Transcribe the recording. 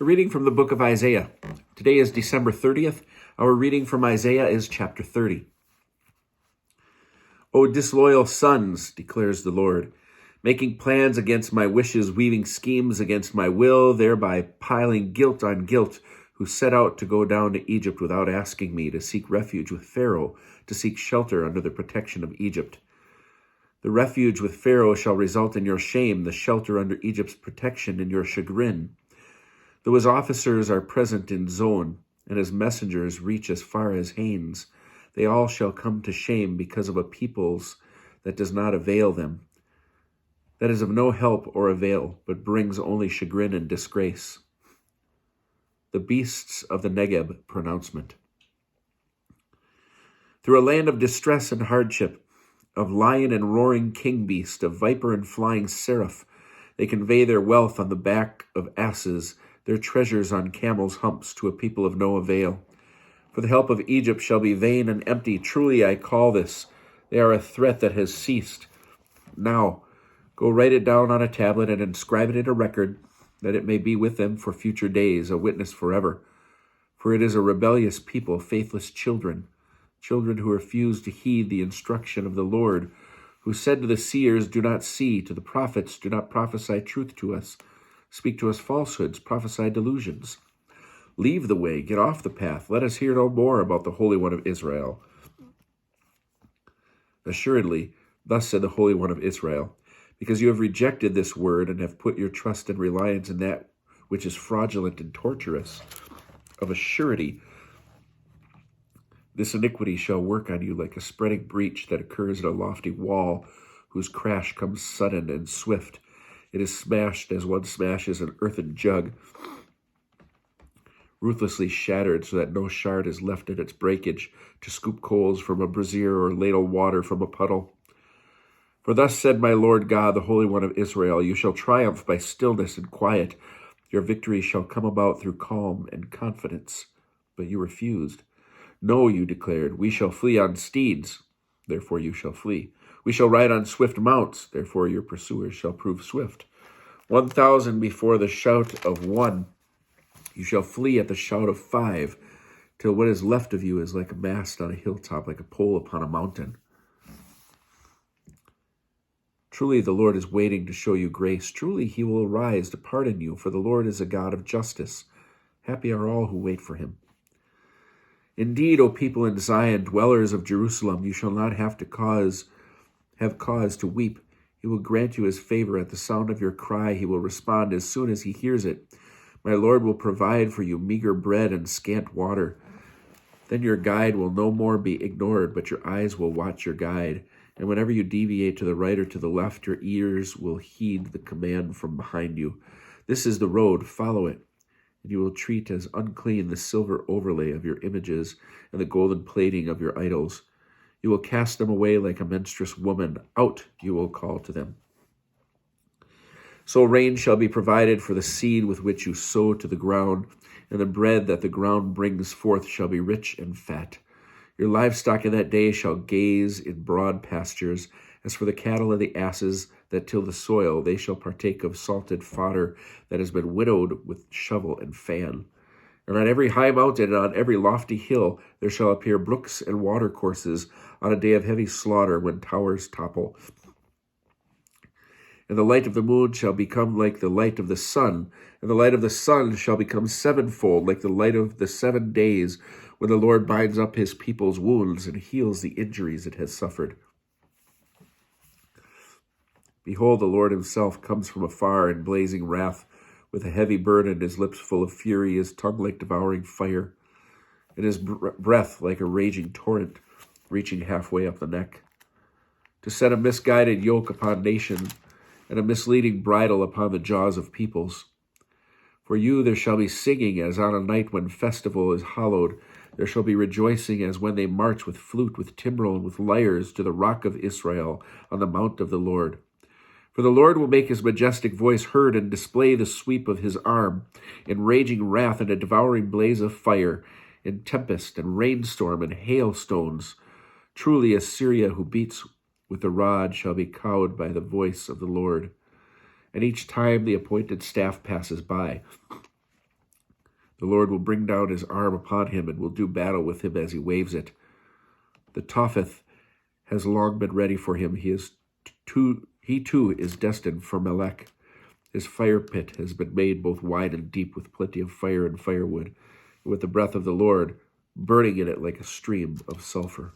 A reading from the book of Isaiah. Today is December 30th. Our reading from Isaiah is chapter 30. O disloyal sons, declares the Lord, making plans against my wishes, weaving schemes against my will, thereby piling guilt on guilt, who set out to go down to Egypt without asking me, to seek refuge with Pharaoh, to seek shelter under the protection of Egypt. The refuge with Pharaoh shall result in your shame, the shelter under Egypt's protection in your chagrin. Though his officers are present in Zon, and his messengers reach as far as Hanes, they all shall come to shame because of a peoples that does not avail them, that is of no help or avail, but brings only chagrin and disgrace. The beasts of the Negeb pronouncement. Through a land of distress and hardship, of lion and roaring king beast, of viper and flying seraph, they convey their wealth on the back of asses, their treasures on camels' humps, to a people of no avail. For the help of Egypt shall be vain and empty. Truly I call this. They are a threat that has ceased. Now, go write it down on a tablet and inscribe it in a record, that it may be with them for future days, a witness forever. For it is a rebellious people, faithless children, children who refuse to heed the instruction of the Lord, who said to the seers, do not see, to the prophets, do not prophesy truth to us. Speak to us falsehoods, prophesy delusions. Leave the way, get off the path. Let us hear no more about the Holy One of Israel. Assuredly, thus said the Holy One of Israel, because you have rejected this word and have put your trust and reliance in that which is fraudulent and torturous, of a surety, this iniquity shall work on you like a spreading breach that occurs in a lofty wall, whose crash comes sudden and swift. It is smashed as one smashes an earthen jug, ruthlessly shattered so that no shard is left in its breakage, to scoop coals from a brazier or ladle water from a puddle. For thus said my Lord God, the Holy One of Israel, you shall triumph by stillness and quiet. Your victory shall come about through calm and confidence. But you refused. No, you declared, we shall flee on steeds, therefore you shall flee. We shall ride on swift mounts, therefore your pursuers shall prove swift. 1,000 before the shout of one. You shall flee at the shout of 5, till what is left of you is like a mast on a hilltop, like a pole upon a mountain. Truly the Lord is waiting to show you grace. Truly he will arise to pardon you, for the Lord is a God of justice. Happy are all who wait for him. Indeed, O people in Zion, dwellers of Jerusalem, you shall not have cause to weep. He will grant you his favor at the sound of your cry. He will respond as soon as he hears it. My Lord will provide for you meager bread and scant water. Then your guide will no more be ignored, but your eyes will watch your guide. And whenever you deviate to the right or to the left, your ears will heed the command from behind you. This is the road, follow it. And you will treat as unclean the silver overlay of your images and the golden plating of your idols. You will cast them away like a menstruous woman. Out, you will call to them. So rain shall be provided for the seed with which you sow to the ground, and the bread that the ground brings forth shall be rich and fat. Your livestock in that day shall gaze in broad pastures. As for the cattle and the asses that till the soil, they shall partake of salted fodder that has been winnowed with shovel and fan. And on every high mountain and on every lofty hill there shall appear brooks and watercourses on a day of heavy slaughter, when towers topple. And the light of the moon shall become like the light of the sun, and the light of the sun shall become sevenfold, like the light of the 7 days, when the Lord binds up his people's wounds and heals the injuries it has suffered. Behold, the Lord himself comes from afar in blazing wrath, with a heavy burden, his lips full of fury, his tongue like devouring fire, and his breath like a raging torrent, reaching halfway up the neck, to set a misguided yoke upon nations, and a misleading bridle upon the jaws of peoples. For you there shall be singing as on a night when festival is hallowed. There shall be rejoicing as when they march with flute, with timbrel, and with lyres to the rock of Israel on the mount of the Lord. For the Lord will make his majestic voice heard and display the sweep of his arm, in raging wrath and a devouring blaze of fire, in tempest and rainstorm and hailstones. Truly Assyria, who beats with the rod, shall be cowed by the voice of the Lord. And each time the appointed staff passes by, The Lord will bring down his arm upon him and will do battle with him as he waves it. The Topheth has long been ready for him. He too is destined for Melech. His fire pit has been made both wide and deep, with plenty of fire and firewood, and with the breath of the Lord burning in it like a stream of sulfur.